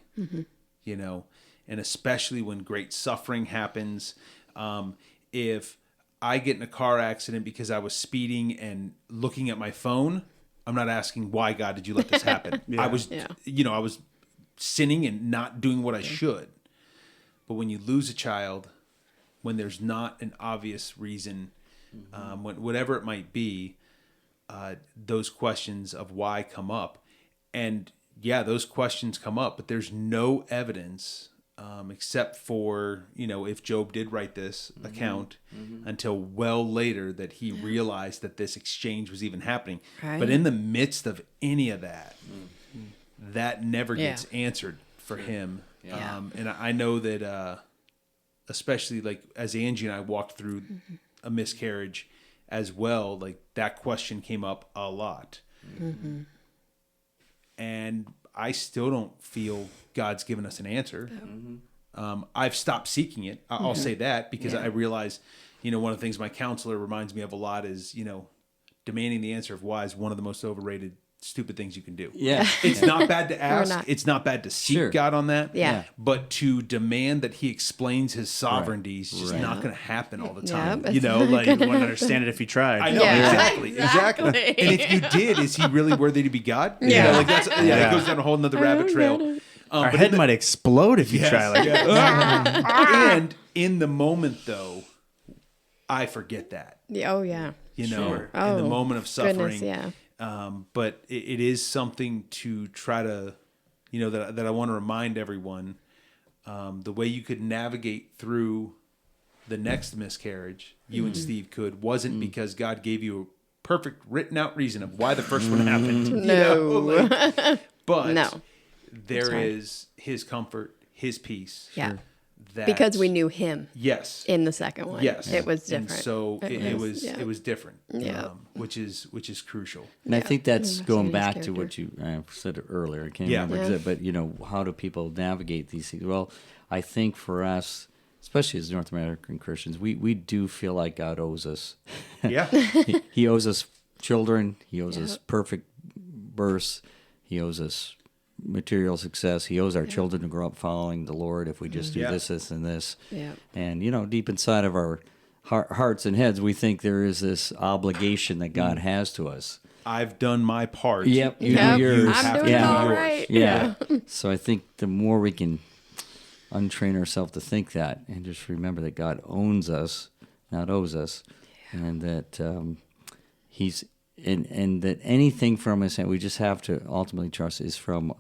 you know, and especially when great suffering happens. If I get in a car accident because I was speeding and looking at my phone, I'm not asking, why, God, did you let this happen? I was, I was sinning and not doing what I should. But when you lose a child, when there's not an obvious reason, whatever it might be, those questions of why come up. And yeah, those questions come up, but there's no evidence except for, if Job did write this account until well later that he realized that this exchange was even happening. Right. But in the midst of any of that, that never gets answered for him. Yeah. And I know that especially like as Angie and I walked through a miscarriage as well, like that question came up a lot. Mm-hmm. And I still don't feel God's given us an answer. I've stopped seeking it. I'll say that because I realize, one of the things my counselor reminds me of a lot is, demanding the answer of why is one of the most overrated, stupid things you can do. Yeah. It's not bad to ask. It's not bad to seek God on that. Yeah. But to demand that he explains his sovereignty is just not going to happen all the time. You wouldn't understand it if you tried. I know. Exactly. And if you did, is he really worthy to be God? Yeah. It goes down a whole nother rabbit trail. Our head might explode if you try like that. And in the moment, though, I forget that. Oh, yeah. In the moment of suffering. Goodness, but it is something to try to, that I want to remind everyone, the way you could navigate through the next miscarriage, you and Steve wasn't because God gave you a perfect written out reason of why the first one happened. No. But there is his comfort, his peace. Yeah. Because we knew him. Yes. In the second one. Yes. It was different. And so it was different. Yeah. Which is crucial. And I think that's going back to what you said earlier. I can't remember, but how do people navigate these things? Well, I think for us, especially as North American Christians, we do feel like God owes us. Yeah. He owes us children. He owes us perfect births. He owes us material success. He owes our children to grow up following the Lord if we just do this, and this. Yeah. And, deep inside of our hearts and heads, we think there is this obligation that God has to us. I've done my part. Yep. You do yours. I'm doing all right. Yeah. So I think the more we can untrain ourselves to think that and just remember that God owns us, not owes us, and that he's and that anything from us that we just have to ultimately trust is from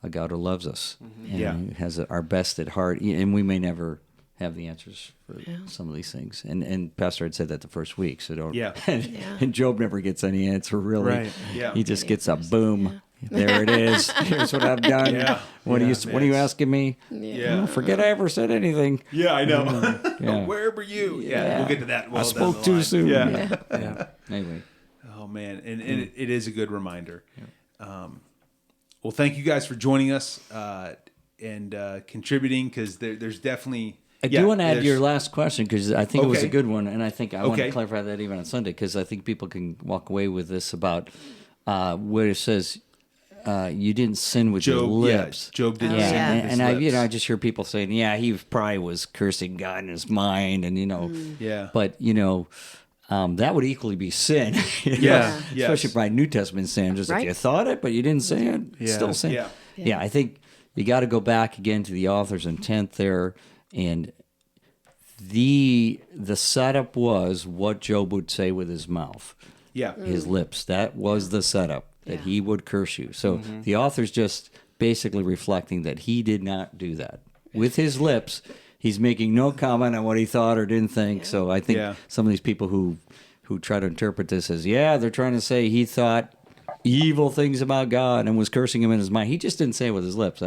a God who loves us and who has our best at heart. And we may never have the answers for some of these things. And Pastor had said that the first week, so don't. Yeah. And Job never gets any answer, really. Right. Yeah. He just gets a boom. There it is. Here's what I've done. Yeah. What are you asking me? Yeah. Forget I ever said anything. Yeah, I know. Where were you? Yeah. We'll get to that. I spoke too soon. Yeah. Anyway. Oh man, and it is a good reminder. Well, thank you guys for joining us and contributing, because there's definitely. I do want to add your last question, because I think it was a good one, and I think I want to clarify that even on Sunday, because I think people can walk away with this about where it says you didn't sin with your lips. Job didn't sin with his lips. I just hear people saying, he probably was cursing God in his mind, and but that would equally be sin. Especially by New Testament sin. Just if you thought it, but you didn't say it, it's still sin. Yeah, I think you got to go back again to the author's intent there, and the setup was what Job would say with his mouth. Yeah. His lips. That was the setup, that he would curse you. So the author's just basically reflecting that he did not do that. With his lips, he's making no comment on what he thought or didn't think. So I think some of these people who try to interpret this as, they're trying to say he thought evil things about God and was cursing him in his mind. He just didn't say it with his lips.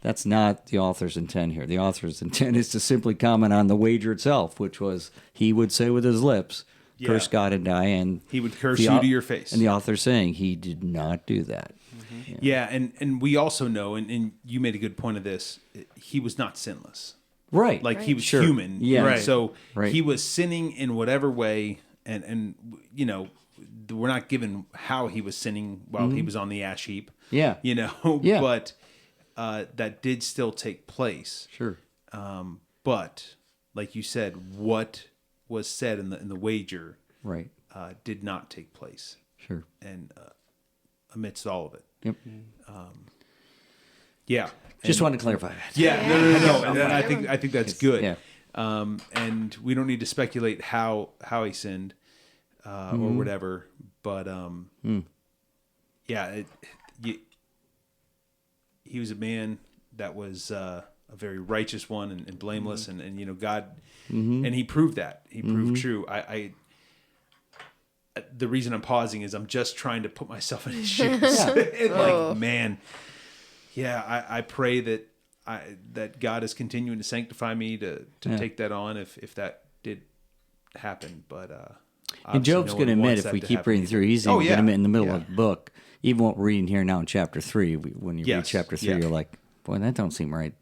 That's not the author's intent here. The author's intent is to simply comment on the wager itself, which was he would say with his lips, curse God and die. And he would curse you to your face. And the author's saying he did not do that. Yeah, and we also know, and you made a good point of this, he was not sinless. Right. Like he was human. Yeah. Right. So he was sinning in whatever way, and we're not given how he was sinning while he was on the ash heap. Yeah. But that did still take place. Sure. But like you said, what was said in the wager Right. did not take place. Sure. And amidst all of it. Yep. Yeah. Just wanted to clarify that. Yeah, no. And I think that's good. Yeah. And we don't need to speculate how he sinned or whatever. But yeah, he was a man that was a very righteous one and blameless, and you know, God, and he proved that. He proved true. The reason I'm pausing is I'm just trying to put myself in his shoes. And like, man, yeah, I pray that that God is continuing to sanctify me to take that on if that did happen. But and Job's going to admit, if we keep reading through, he's going to admit in the middle of the book, even what we're reading here now in chapter 3, when you read chapter 3, you're like, boy, that don't seem right.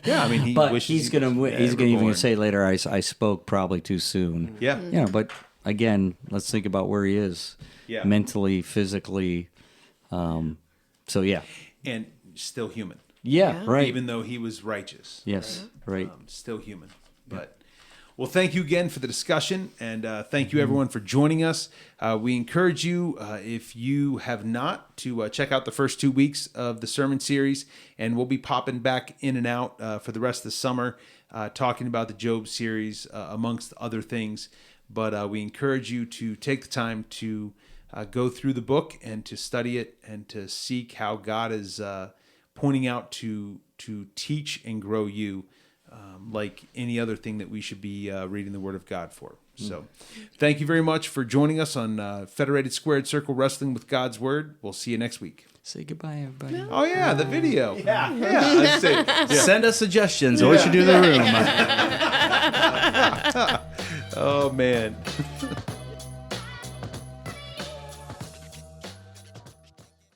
Yeah, I mean, he's going to even say later, I spoke probably too soon. Yeah. Yeah, but again, let's think about where he is mentally, physically. So, yeah. And still human. Yeah, right. Even though he was righteous. Yes, right. Still human. But, well, thank you again for the discussion, and thank you, everyone, for joining us. We encourage you, if you have not, to check out the first 2 weeks of the sermon series, and we'll be popping back in and out for the rest of the summer, talking about the Job series, amongst other things. But we encourage you to take the time to go through the book and to study it and to seek how God is pointing out to teach and grow you, like any other thing that we should be reading the Word of God for. So thank you very much for joining us on Federated Squared Circle Wrestling with God's Word. We'll see you next week. Say goodbye, everybody. Oh, yeah, the video. Yeah. Send us suggestions or what you do in the room. Oh, man.